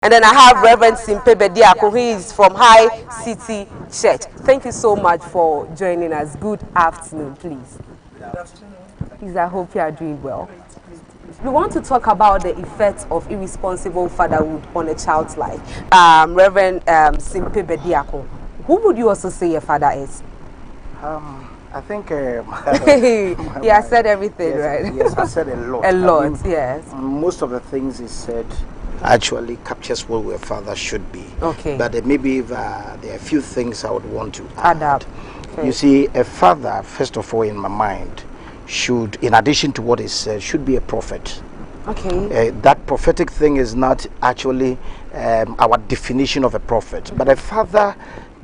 And then I have Reverend Simpe Bediako, who is from High City Church. Thank you so much for joining us. Good afternoon, please. Good afternoon. Please, I hope you are doing well. We want to talk about the effects of irresponsible fatherhood on a child's life. Reverend Simpe Bediako, who would you also say your father is? I think he has said everything, yes, right? Yes, I said a lot. A lot, yes. Most of the things he said actually captures what a father should be. Okay. But maybe there are a few things I would want to add up. Okay. You see, a father, first of all, in my mind, should, in addition to what he said, should be a prophet. Okay. That prophetic thing is not actually our definition of a prophet, but a father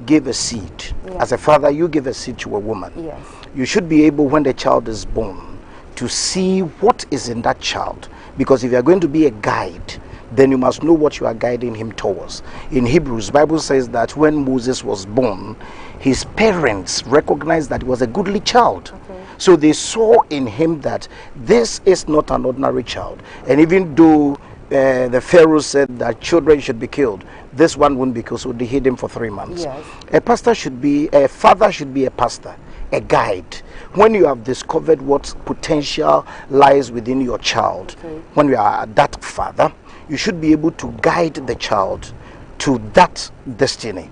gave a seed. Yeah. As a father, you give a seed to a woman. Yes. You should be able, when the child is born, to see what is in that child. Because if you are going to be a guide, then you must know what you are guiding him towards. In Hebrews, Bible says that when Moses was born, his parents recognized that he was a goodly child. Okay. So they saw in him that this is not an ordinary child. And even though the Pharaoh said that children should be killed, this one wouldn't be killed, so they hid him for 3 months. Yes. A father should be a pastor, a guide. When you have discovered what potential lies within your child, okay, when you are that father, you should be able to guide the child to that destiny.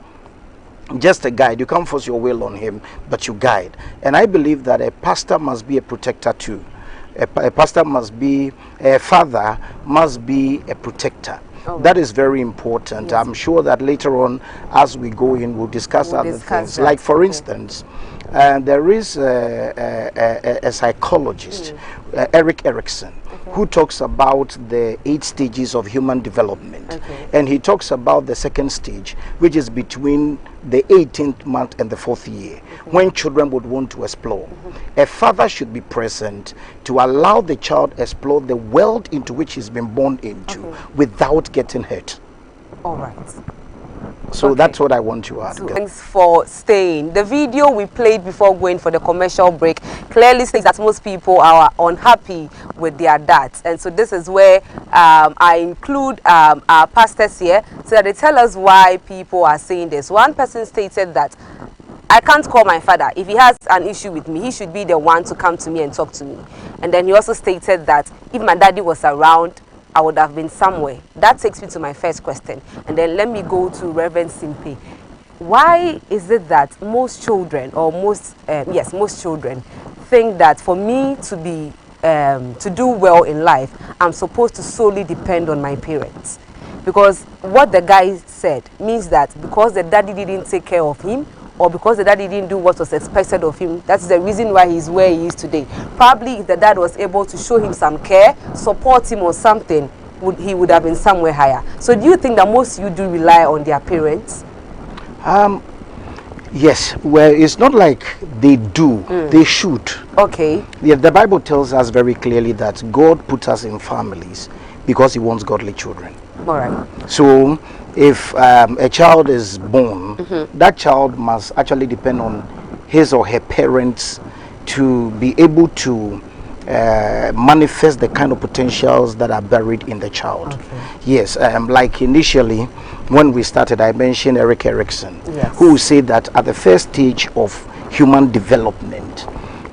Just a guide. You can't force your will on him, but you guide. And I believe that a pastor must be a protector too. A pastor must be, a father must be a protector. Oh. That is very important. Yes. I'm sure that later on, as we go in, we'll discuss other things. Like, for instance, there is a psychologist, Erik Erikson, who talks about the 8 stages of human development. Okay. And he talks about the second stage, which is between the 18th month and the 4th year, when children would want to explore. A father should be present to allow the child explore the world into which he's been born into without getting hurt. All right. So that's what I want to add. So thanks for staying. The video we played before going for the commercial break clearly says that most people are unhappy with their dads. And so this is where I include our pastors here so that they tell us why people are saying this. One person stated that I can't call my father. If he has an issue with me, he should be the one to come to me and talk to me. And then he also stated that if my daddy was around, I would have been somewhere. That takes me to my first question. And then let me go to Reverend Simpe. Why is it that most children, or most children, think that for me to be to do well in life, I'm supposed to solely depend on my parents? Because what the guy said means that because the daddy didn't take care of him, or because the daddy didn't do what was expected of him, that's the reason why he's where he is today. Probably if the dad was able to show him some care, support him or something, he would have been somewhere higher. So do you think that most you do rely on their parents? Yes. Well, it's not like they do. They should. Okay. Yeah, the Bible tells us very clearly that God put us in families because he wants godly children. All right. So if a child is born, that child must actually depend on his or her parents to be able to manifest the kind of potentials that are buried in the child. Okay. Yes, like initially when we started, I mentioned Erik Erikson, who said that at the first stage of human development,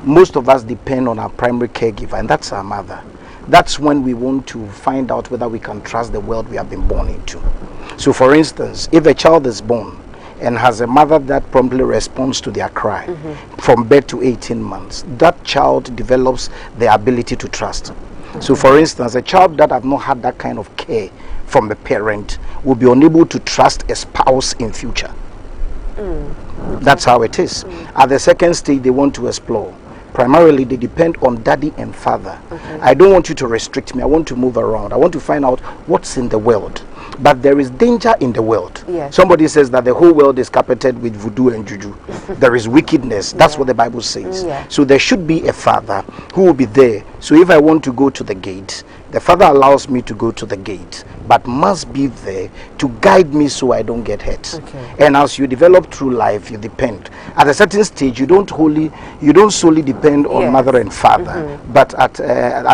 most of us depend on our primary caregiver, and that's our mother. That's when we want to find out whether we can trust the world we have been born into. So for instance, if a child is born and has a mother that promptly responds to their cry from birth to 18 months, that child develops the ability to trust. So for instance, a child that have not had that kind of care from a parent will be unable to trust a spouse in future. That's how it is. At the second stage, they want to explore. Primarily, they depend on daddy and father. I don't want you to restrict me. I want to move around. I want to find out what's in the world. But there is danger in the world. Yes. Somebody says that the whole world is carpeted with voodoo and juju. There is wickedness. That's what the Bible says. So there should be a father who will be there. So if I want to go to the gate, the father allows me to go to the gate, but must be there to guide me so I don't get hurt. And as you develop through life, you depend. At a certain stage, you don't solely depend on mother and father, but at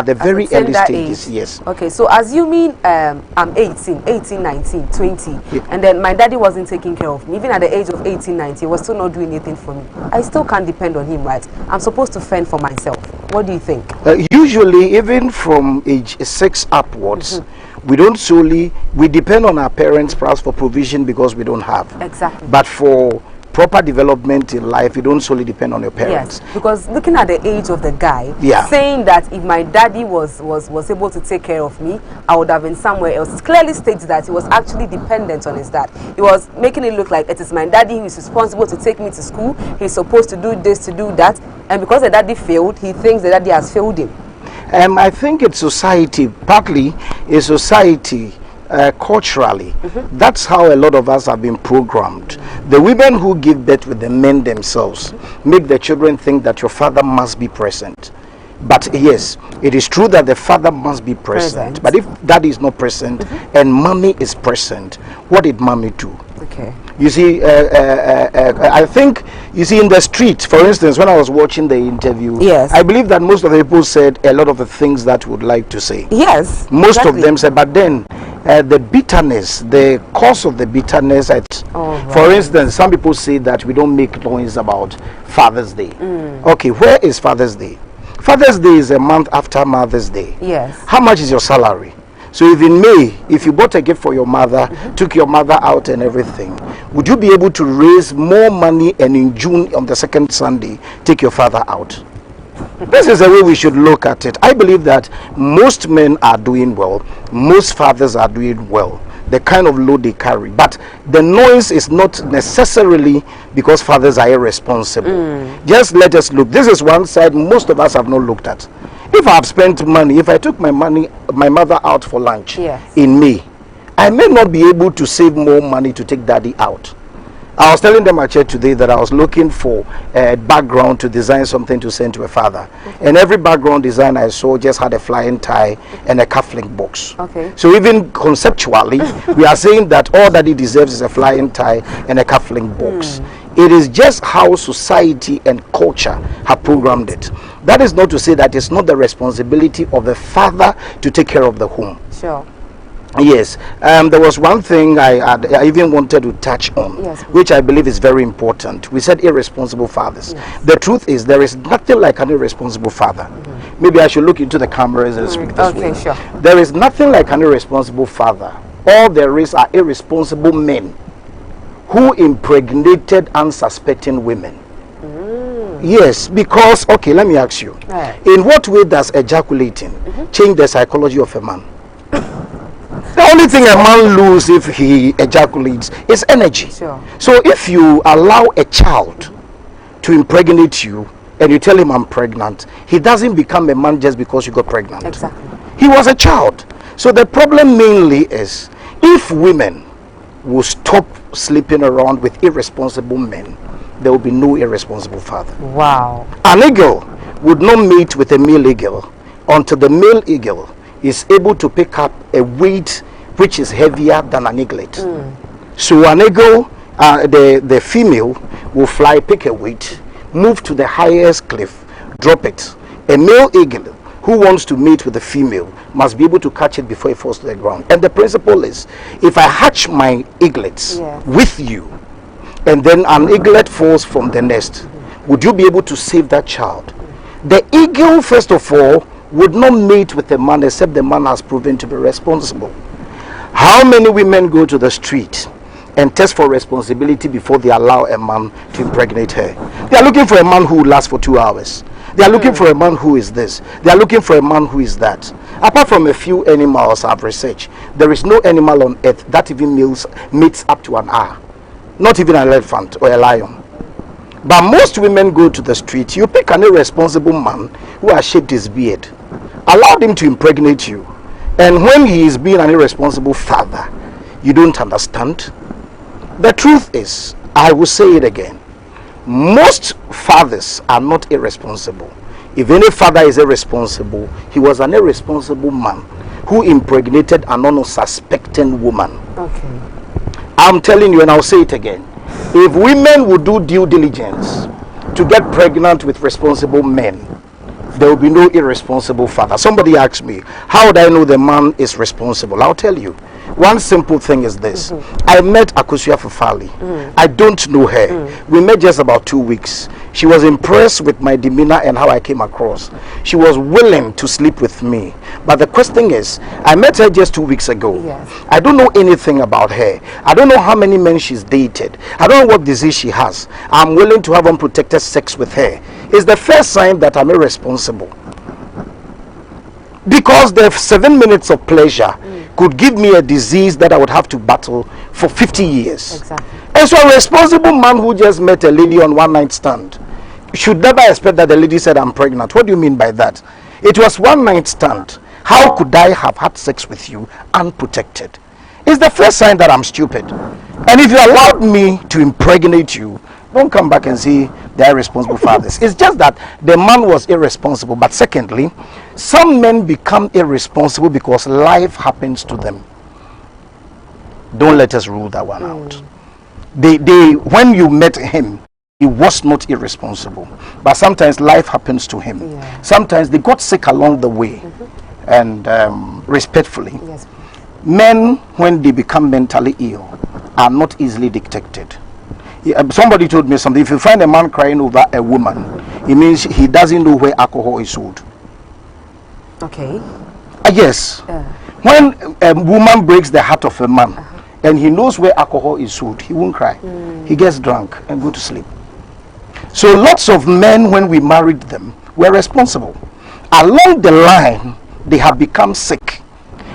the very early stages, yes. Okay, so assuming I'm 18 18, 19, 20, and then my daddy wasn't taking care of me. Even at the age of 18, 19, he was still not doing anything for me. I still can't depend on him, right? I'm supposed to fend for myself. What do you think? Usually, even from age 6 upwards, we don't solely, we depend on our parents perhaps for provision because we don't have. Exactly. But for proper development in life, you don't solely depend on your parents. Yes, because looking at the age of the guy, saying that if my daddy was able to take care of me, I would have been somewhere else. It clearly states that he was actually dependent on his dad. He was making it look like it is my daddy who is responsible to take me to school. He's supposed to do this, to do that. And because the daddy failed, he thinks the daddy has failed him. I think it's society, partly a society. Culturally, that's how a lot of us have been programmed. The women who give birth with the men themselves make the children think that your father must be present. But yes, it is true that the father must be present. But if daddy is not present and mommy is present, what did mommy do? Okay. You see, I think, you see, in the street, for instance, when I was watching the interview, I believe that most of the people said a lot of the things that would like to say. Yes. Most of them said, but then the bitterness, the cause of the bitterness, for instance, some people say that we don't make noise about Father's Day. Okay, where is Father's Day? Father's Day is a month after Mother's Day. Yes. How much is your salary? So if in May, if you bought a gift for your mother, took your mother out and everything, would you be able to raise more money and in June on the second Sunday, take your father out? This is the way we should look at it. I believe that most men are doing well. Most fathers are doing well. The kind of load they carry. But the noise is not necessarily because fathers are irresponsible. Just let us look. This is one side most of us have not looked at. If I have spent money, if I took my mother out for lunch in May, I may not be able to save more money to take daddy out. I was telling them at church today that I was looking for a background to design something to send to a father. And every background design I saw just had a flying tie and a cufflink box. So even conceptually, we are saying that all that he deserves is a flying tie and a cufflink box. It is just how society and culture have programmed it. That is not to say that it's not the responsibility of the father to take care of the home. Sure. Yes, there was one thing I even wanted to touch on, which I believe is very important. We said irresponsible fathers. The truth is there is nothing like an irresponsible father. Maybe I should look into the cameras and speak this way. Sure. There is nothing like an irresponsible father. All there is are irresponsible men who impregnated unsuspecting women. Yes, because, okay, let me ask you. In what way does ejaculating change the psychology of a man? The only thing a man loses if he ejaculates is energy. Sure. So if you allow a child to impregnate you and you tell him I'm pregnant, he doesn't become a man just because you got pregnant. Exactly. He was a child. So the problem mainly is if women will stop sleeping around with irresponsible men, there will be no irresponsible father. Wow. An eagle would not mate with a male eagle until the male eagle is able to pick up a weight which is heavier than an eaglet. So an eagle, the female will fly, pick a weight, move to the highest cliff, drop it. A male eagle who wants to mate with the female must be able to catch it before it falls to the ground. And the principle is, if I hatch my eaglets with you, and then an eaglet falls from the nest, would you be able to save that child? The eagle, first of all, would not mate with a man except the man has proven to be responsible. How many women go to the street and test for responsibility before they allow a man to impregnate her? They are looking for a man who will last for 2 hours. They are looking for a man who is this. They are looking for a man who is that. Apart from a few animals I've researched, there is no animal on earth that even mates up to an hour. Not even an elephant or a lion. But most women go to the street. You pick an irresponsible man who has shaved his beard, allow him to impregnate you, and when he is being an irresponsible father, you don't understand. The truth is, I will say it again, most fathers are not irresponsible. If any father is irresponsible, he was an irresponsible man who impregnated an unsuspecting woman. Okay. I'm telling you, and I'll say it again, if women would do due diligence to get pregnant with responsible men, there will be no irresponsible father. Somebody asked me, how would I know the man is responsible? I'll tell you. One simple thing is this. I met Akosua Fufali. I don't know her. We met just about 2 weeks. She was impressed with my demeanor and how I came across. She was willing to sleep with me. But the question is, I met her just 2 weeks ago. Yes. I don't know anything about her. I don't know how many men she's dated. I don't know what disease she has. I'm willing to have unprotected sex with her. It's the first sign that I'm irresponsible. Because the 7 minutes of pleasure could give me a disease that I would have to battle for 50 years. Exactly. And so a responsible man who just met a lady on one night stand should never expect that the lady said, I'm pregnant. What do you mean by that? It was one night stand. How could I have had sex with you unprotected? It's the first sign that I'm stupid. And if you allowed me to impregnate you, don't come back and say they're irresponsible fathers. It's just that the man was irresponsible. But secondly, some men become irresponsible because life happens to them. Don't let us rule that one out. When you met him, he was not irresponsible. But sometimes life happens to him. Yeah. Sometimes they got sick along the way. And respectfully, Yes. men, when they become mentally ill, are not easily detected. Somebody told me something. If you find a man crying over a woman, it means he doesn't know where alcohol is sold. Okay. Yes. When a woman breaks the heart of a man and he knows where alcohol is sold, he won't cry. He gets drunk and go to sleep. So lots of men, when we married them, were responsible. Along the line, they have become sick.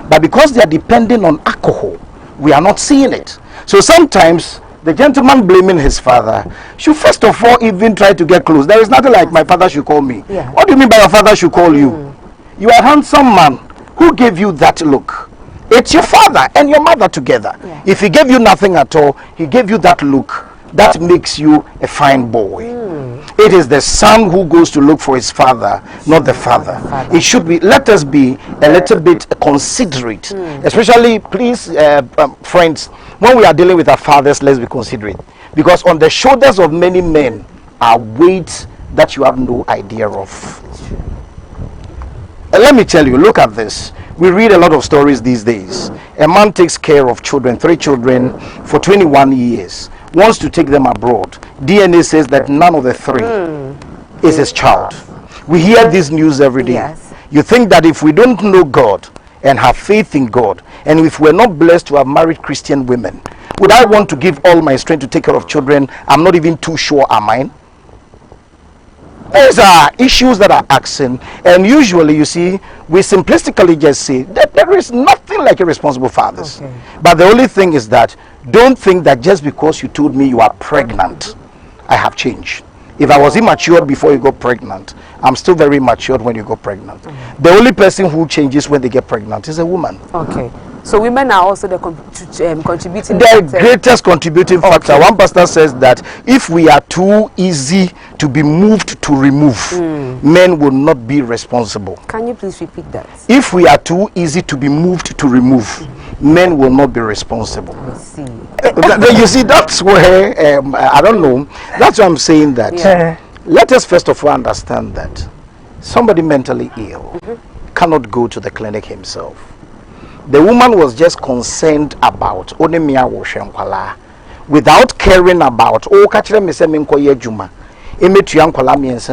But because they are depending on alcohol, we are not seeing it. So sometimes the gentleman blaming his father should first of all even try to get close. There is nothing like my father should call me. Yeah. What do you mean by your father should call you? You are a handsome man. Who gave you that look? It's your father and your mother together. Yeah. If he gave you nothing at all, he gave you that look. That makes you a fine boy. It is the son who goes to look for his father, not the father. It should be, let us be a little bit considerate. Especially, please, friends, when we are dealing with our fathers, let's be considerate. Because on the shoulders of many men are weights that you have no idea of. Let me tell you, look at this. We read a lot of stories these days. A man takes care of children, 3 children, for 21 years. Wants to take them abroad. DNA says that none of the 3 is his child. We hear this news every day. Yes. You think that if we don't know God and have faith in God, and if we're not blessed to have married Christian women, would I want to give all my strength to take care of children I'm not even too sure are mine? These are issues that are asking, and usually, you see, we simplistically just say that there is nothing like irresponsible fathers. Okay. But the only thing is that don't think that just because you told me you are pregnant, I have changed. If I was immature before you got pregnant, I'm still very matured when you got pregnant. The only person who changes when they get pregnant is a woman. Okay. So women are also the contributing The factor. greatest contributing factor. Okay. One pastor says that if we are too easy to be moved to remove, men will not be responsible. Can you please repeat that? If we are too easy to be moved to remove, men will not be responsible. I see. You see, that's where I don't know. That's why I'm saying that. Yeah. Let us first of all understand that somebody mentally ill cannot go to the clinic himself. The woman was just concerned about without caring about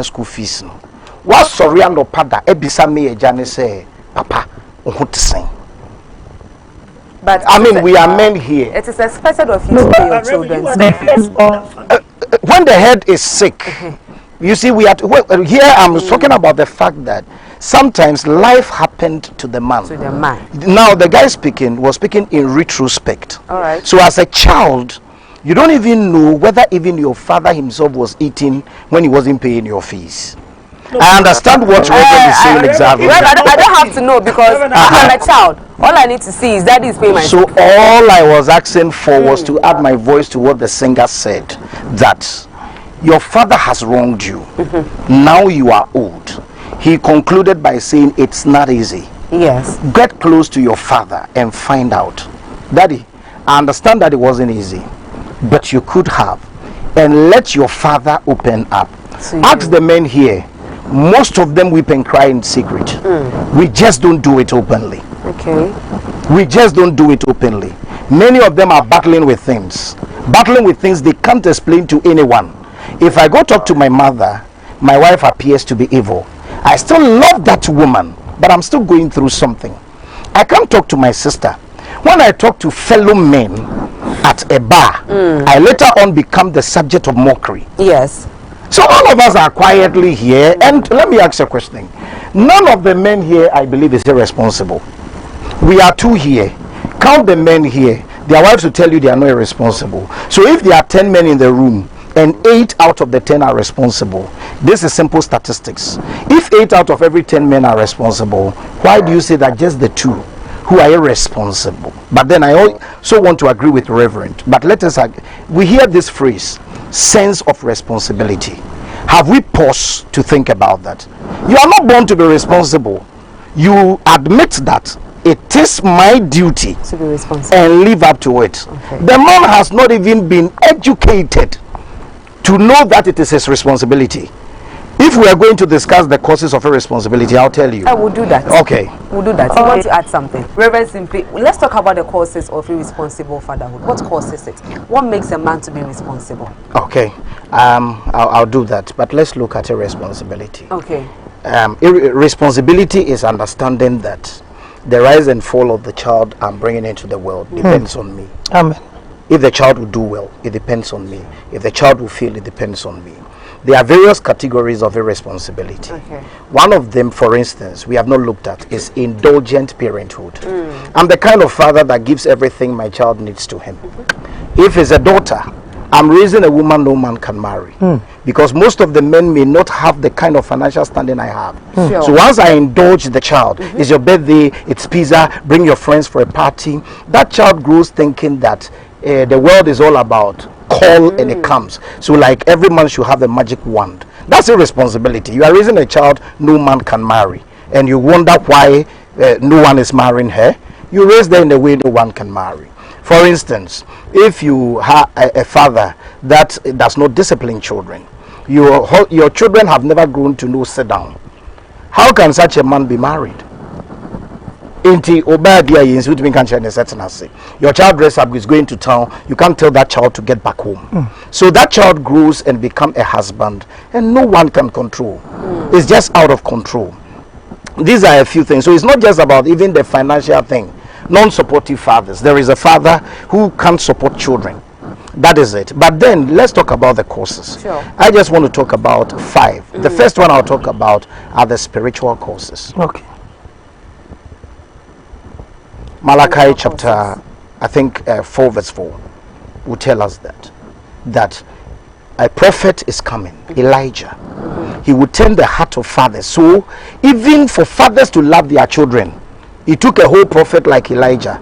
school fees. What sorry and pada ebisa me ejane say papa But I mean, we are men here. it is expected of you to pay your children. When the head is sick, you see, we are here. I'm talking about the fact that sometimes life happened to the man. To the man. Now the guy was speaking in retrospect. All right. So as a child, you don't even know whether even your father himself was eating when he wasn't paying your fees. I understand what Reverend is saying exactly. Well, I don't have to know because I'm a child. All I need to see is that is paying my So all I was asking for was to add my voice to what the singer said, that your father has wronged you. Now you are old. He concluded by saying it's not easy. Yes. Get close to your father and find out. Daddy, I understand that it wasn't easy, but you could have. And let your father open up. Ask the men here. Most of them weep and cry in secret. We just don't do it openly. Okay. We just don't do it openly. Many of them are battling with things they can't explain to anyone. If I go talk to my mother, my wife appears to be evil. I still love that woman, but I'm still going through something. I can't talk to my sister. When I talk to fellow men at a bar, I later on become the subject of mockery. Yes. So all of us are quietly here, and let me ask you a question. None of the men here, I believe, is irresponsible. We are 2 here. Count the men here. Their wives will tell you they are not irresponsible. So if there are 10 men in the room and 8 out of the 10 are responsible, this is simple statistics. If 8 out of every 10 men are responsible, why do you say that just the 2 who are irresponsible? But then I also want to agree with Reverend. But let us we hear this phrase, sense of responsibility. Have we paused to think about that? You are not born to be responsible. You admit that it is my duty To be responsible. and live up to it. Okay. The man has not even been educated to know that it is his responsibility. If we are going to discuss the causes of irresponsibility, I'll tell you. I will do that. Okay. We'll do that. You want to add something? Reverend Simpe, let's talk about the causes of irresponsible fatherhood. What causes it? What makes a man to be responsible? Okay. I'll do that. But let's look at irresponsibility. Okay. Responsibility is understanding that the rise and fall of the child I'm bringing into the world depends on me. Amen. If the child will do well, it depends on me. If the child will fail, it depends on me. There are various categories of irresponsibility. Okay. One of them, for instance, we have not looked at is indulgent parenthood. I'm the kind of father that gives everything my child needs to him. If it's a daughter, I'm raising a woman no man can marry. Because most of the men may not have the kind of financial standing I have. Sure. So once I indulge the child, it's your birthday, it's pizza, bring your friends for a party, that child grows thinking that the world is all about call and it comes. So like every man should have a magic wand. That's irresponsibility. You are raising a child no man can marry, and you wonder why no one is marrying her. You raise them in a way no one can marry. For instance, if you have a father that does not discipline children, your children have never grown to know sit down, how can such a man be married? Your child dress up is going to town, you can't tell that child to get back home. So that child grows and become a husband and no one can control. It's just out of control. These are a few things. So it's not just about even the financial thing. Non-supportive fathers. There is a father who can't support children. That is it. But then let's talk about the causes. Sure. I just want to talk about 5. The first one I'll talk about are the spiritual causes. Okay. Malachi chapter, I think 4 verse 4 will tell us that a prophet is coming, Elijah. He will turn the heart of fathers. So even for fathers to love their children, he took a whole prophet like Elijah.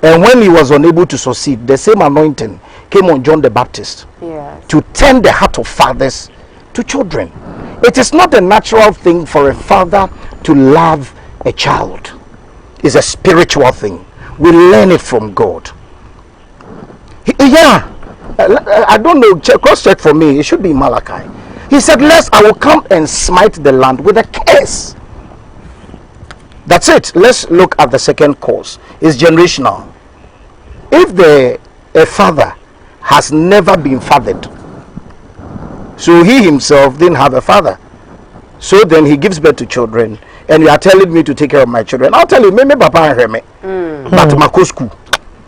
And when he was unable to succeed, the same anointing came on John the Baptist. Yes. To turn the heart of fathers to children. It is not a natural thing for a father to love a child. It's a spiritual thing. We learn it from God. I don't know, cross check for me. It should be Malachi. He said, lest I will come and smite the land with a curse. That's it. Let's look at the second cause. It's generational. If a father has never been fathered, so he himself didn't have a father, so then he gives birth to children, and you are telling me to take care of my children, I'll tell you, me papa and me, but my school.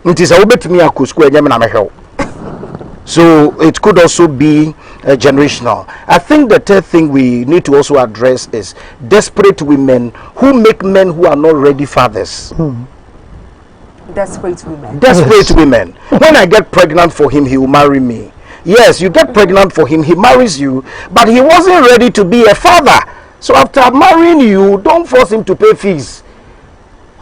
It is a bit me a school and so it could also be generational. I think the third thing we need to also address is desperate women who make men who are not ready fathers. Desperate women. Desperate women. When I get pregnant for him, he will marry me. Yes, you get pregnant for him, he marries you, but he wasn't ready to be a father. So after marrying you, don't force him to pay fees.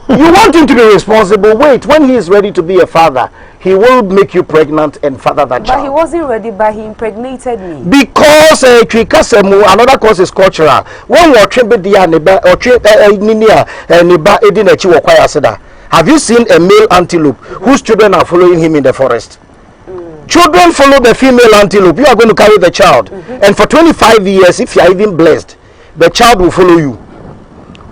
You want him to be responsible. Wait, when he is ready to be a father, he will make you pregnant and father that child. But he wasn't ready, but he impregnated me. Because another cause is cultural. When have you seen a male antelope whose children are following him in the forest? Children follow the female antelope. You are going to carry the child. And for 25 years, if you are even blessed, the child will follow you.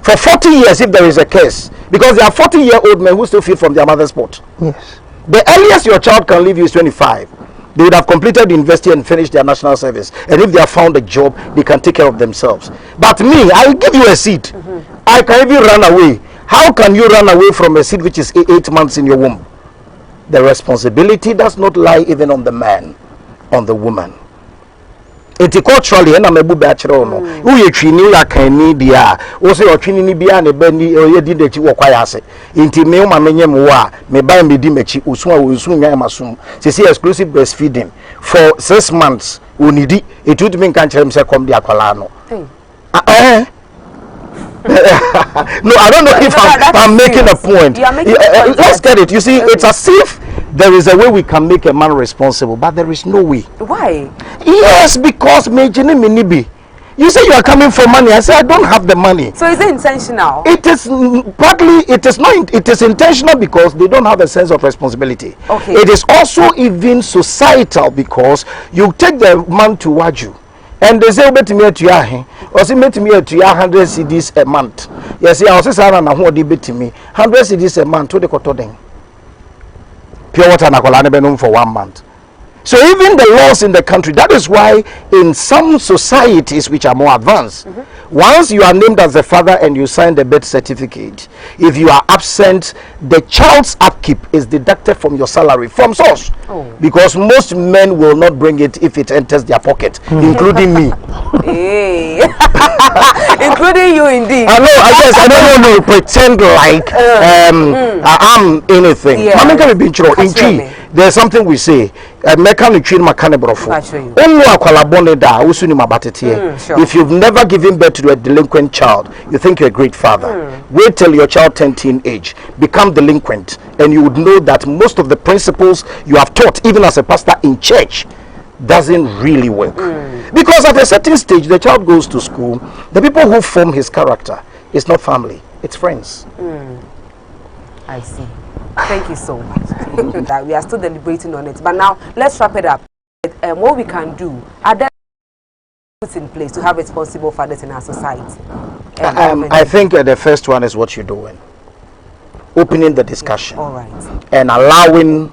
For 40 years, if there is a case, because there are 40-year-old men who still feed from their mother's pot. Yes. The earliest your child can leave you is 25. They would have completed the university and finished their national service. And if they have found a job, they can take care of themselves. But me, I will give you a seed. I can even run away. How can you run away from a seed which is 8 months in your womb? The responsibility does not lie even on the man, on the woman. Culturally, and I'm a bachelor. Who you training like any dia, also your training be an ebony or you did that you acquire. Into me, my menyam, me buy me dimechi, usuma, usuma, masum. See exclusive breastfeeding for 6 months. Unidi, it would mean can't himself come the aqualano. No, I don't know if I'm making a point. Let's get it. You see, it's as if there is a way we can make a man responsible, but there is no way. Why? Yes, because you say you are coming for money. I say I don't have the money. So is it intentional? It is partly. It is not. It is intentional because they don't have a sense of responsibility. Okay. It is also even societal because you take the man to Waju. And they say, bet me to ya, or say, met me to ya 100 CDs a month. Yes, I was saying, I want to bet me 100 CDs a month to the cotton. Pure water na for 1 month. So even the laws in the country, that is why in some societies which are more advanced, once you are named as a father and you sign the birth certificate, if you are absent, the child's upkeep is deducted from your salary, from source. Because most men will not bring it if it enters their pocket, including me. Hey. Including you indeed. I know, I guess I don't want to pretend like I am anything. Yeah. There's something we say. If you've never given birth to a delinquent child, you think you're a great father. Wait till your child turns teenage, become delinquent, and you would know that most of the principles you have taught, even as a pastor in church, doesn't really work. Because at a certain stage, the child goes to school. The people who form his character is not family, it's friends. I see. Thank you so much. That we are still deliberating on it, but now let's wrap it up. What we can do, are there put in place to have responsible fathers in our society? I think the first one is what you're doing, opening the discussion, all right, and allowing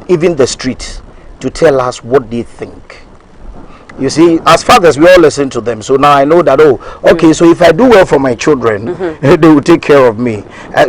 even the street to tell us what they think. You see, as fathers, we all listen to them. So now I know that, okay, so if I do well for my children, they will take care of me.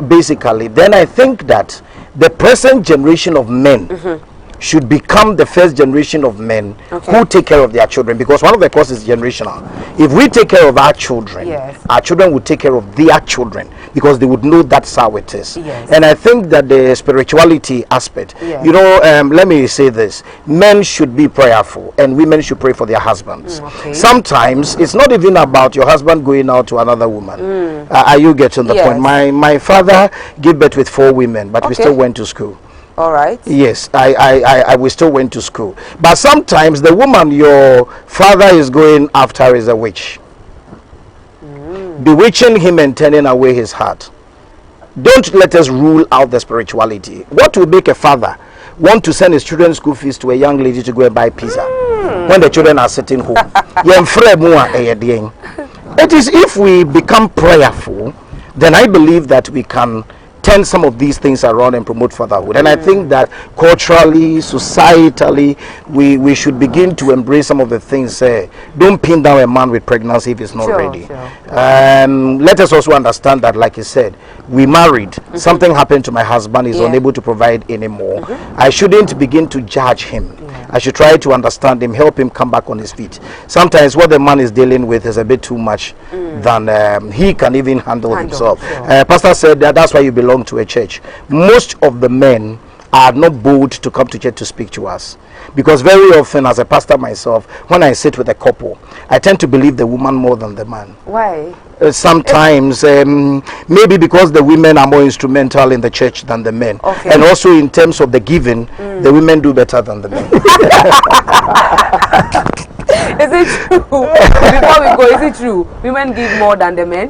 Basically, then I think that the present generation of men should become the first generation of men who take care of their children, because one of the causes is generational. If we take care of our children, our children will take care of their children, because they would know that's how it is. And I think that the spirituality aspect, you know, let me say this: men should be prayerful and women should pray for their husbands. Sometimes it's not even about your husband going out to another woman. Are you getting the point? My father gave birth with 4 women, but we still went to school. All right. Yes, we still went to school. But sometimes the woman your father is going after is a witch. Bewitching him and turning away his heart. Don't let us rule out the spirituality. What will make a father want to send his children's school fees to a young lady to go and buy pizza when the children are sitting home? It is if we become prayerful, then I believe that we can turn some of these things around and promote fatherhood. And I think that culturally, societally, we should begin to embrace some of the things. Don't pin down a man with pregnancy if he's not ready. Let us also understand that, like you said, we married. Something happened to my husband. He's unable to provide anymore. I shouldn't begin to judge him. I should try to understand him, help him come back on his feet. Sometimes what the man is dealing with is a bit too much than he can even handle himself. Pastor said that's why you belong to a church. Most of the men are not bold to come to church to speak to us, because very often, as a pastor myself, when I sit with a couple, I tend to believe the woman more than the man. Why? Sometimes maybe because the women are more instrumental in the church than the men, and also in terms of the giving, the women do better than the men. Is it true? Before we go, is it true women give more than the men?